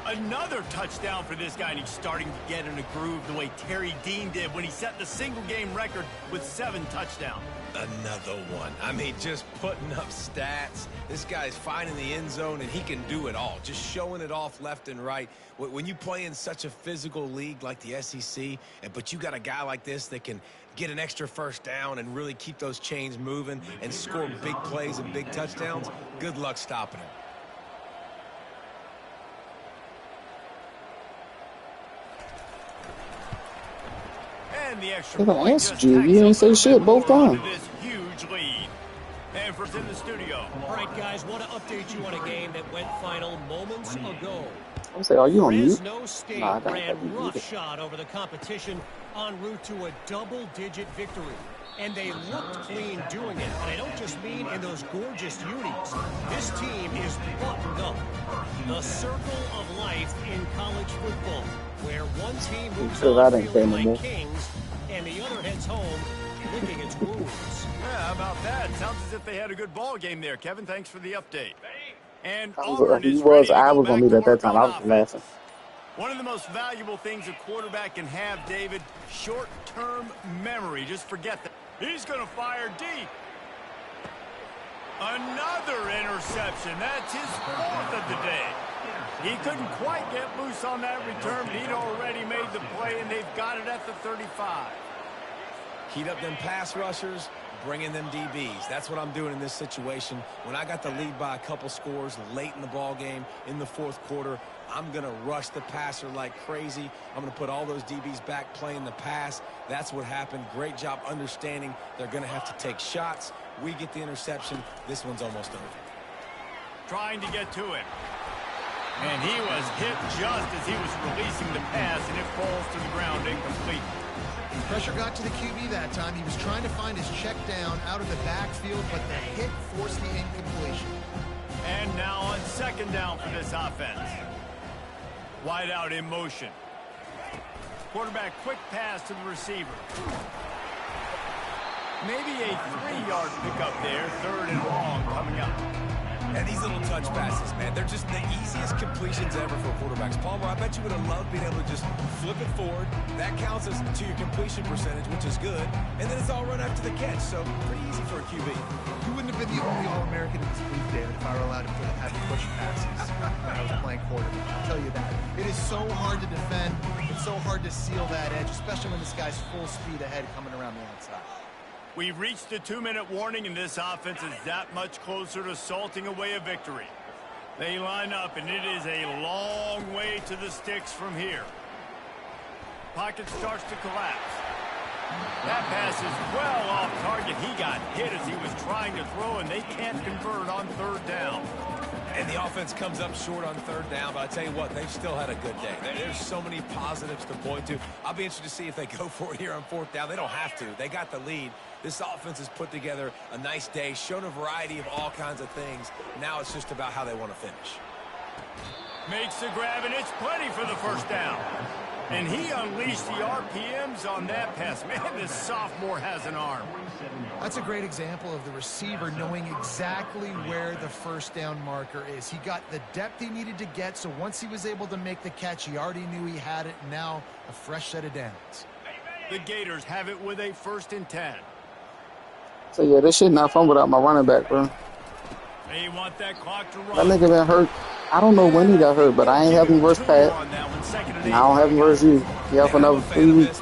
Another touchdown for this guy, and he's starting to get in a groove the way Terry Dean did when he set the single-game record with 7 touchdowns. Another one. I mean, just putting up stats. This guy's finding the end zone, and he can do it all. Just showing it off left and right. When you play in such a physical league like the SEC, but you got a guy like this that can get an extra first down and really keep those chains moving and score big plays and big touchdowns, good luck stopping him. And the extra If I point asked just you, tacks you a ain't say little shit bit both more onto times. this huge lead. And first in the studio. All right, guys, want to update you on a game that went final moments ago. I'm saying, are you on mute? Fresno State Nah, I gotta ran be muted. roughshod over the competition en route to a double-digit victory. And they looked clean doing it. And I don't just mean in those gorgeous unis. This team is buttoned up. The circle of life in college football, where one team moves sure on that ain't feeling there no like more. kings, and the other heads home licking its wounds. Yeah, how about that? Sounds as if they had a good ball game there. Kevin, thanks for the update. And I was on mute at that time. I was laughing. One of the most valuable things a quarterback can have, David, short-term memory. Just forget that. He's going to fire deep. Another interception. That's his 4th of the day. He couldn't quite get loose on that return, but he'd already made the play, and they've got it at the 35. Heat up them pass rushers, bring in them DBs. That's what I'm doing in this situation. When I got the lead by a couple scores late in the ball game in the 4th quarter, I'm going to rush the passer like crazy. I'm going to put all those DBs back playing the pass. That's what happened. Great job understanding they're going to have to take shots. We get the interception. This one's almost over. Trying to get to him. And he was hit just as he was releasing the pass, and it falls to the ground incomplete. Pressure got to the QB that time. He was trying to find his check down out of the backfield, but the hit forced the incompletion. And now on 2nd down for this offense. Wide out in motion. Quarterback quick pass to the receiver. Maybe a 3-yard pickup there. 3rd and long coming up. And these little touch passes, man, they're just the easiest completions ever for quarterbacks. Palmer, I bet you would have loved being able to just flip it forward. That counts as to your completion percentage, which is good. And then it's all run after the catch, so pretty easy for a QB. You wouldn't have been the only All-American in this booth, David, if I were allowed to have push passes when I was playing quarterback. I'll tell you that. It is so hard to defend. It's so hard to seal that edge, especially when this guy's full speed ahead coming around the outside. We've reached the 2-minute warning, and this offense is that much closer to salting away a victory. They line up, and it is a long way to the sticks from here. Pocket starts to collapse. That pass is well off target. He got hit as he was trying to throw, and they can't convert on 3rd down. And the offense comes up short on 3rd down, but I tell you what, they've still had a good day. There's so many positives to point to. I'll be interested to see if they go for it here on 4th down. They don't have to. They got the lead. This offense has put together a nice day, shown a variety of all kinds of things. Now it's just about how they want to finish. Makes the grab, and it's plenty for the 1st down. And he unleashed the RPMs on that pass. Man, this sophomore has an arm. That's a great example of the receiver knowing exactly where the 1st down marker is. He got the depth he needed to get, so once he was able to make the catch, he already knew he had it, and now a fresh set of downs. The Gators have it with a 1st and 10. So, yeah, this shit not fun without my running back, bro. They want that clock to run. That nigga been hurt. I don't know when he got hurt, but I ain't have him versus Pat. And I don't have him versus you. He out for another 3 weeks.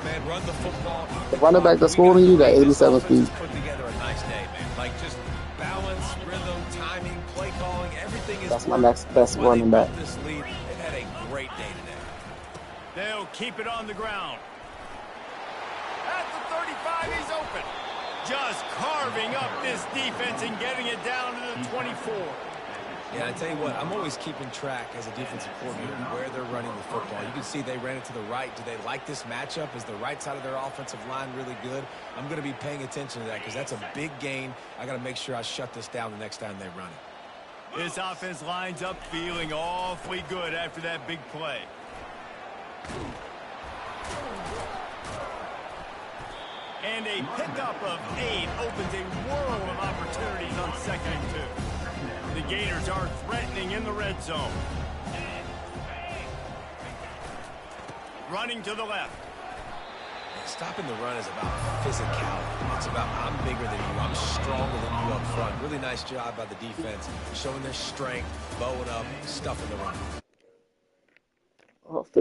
The running back that scored on you got 87 speed. Put together a nice day, man. Like just balance, rhythm, timing, play calling, everything is. That's my next best running back. This lead, they've had a great day today. They'll keep it on the ground. At the 35, he's open. Just carving up this defense and getting it down to the 24. Yeah, I tell you what, I'm always keeping track as a defensive coordinator where they're running the football. You can see they ran it to the right. Do they like this matchup? Is the right side of their offensive line really good? I'm going to be paying attention to that because that's a big gain. I got to make sure I shut this down the next time they run it. This offense lines up feeling awfully good after that big play. And a pickup of 8 opens a world of opportunities on 2nd and 2. The Gators are threatening in the red zone. Running to the left. Stopping the run is about physicality. It's about I'm bigger than you. I'm stronger than you up front. Really nice job by the defense, showing their strength, bowing up, stuffing the run.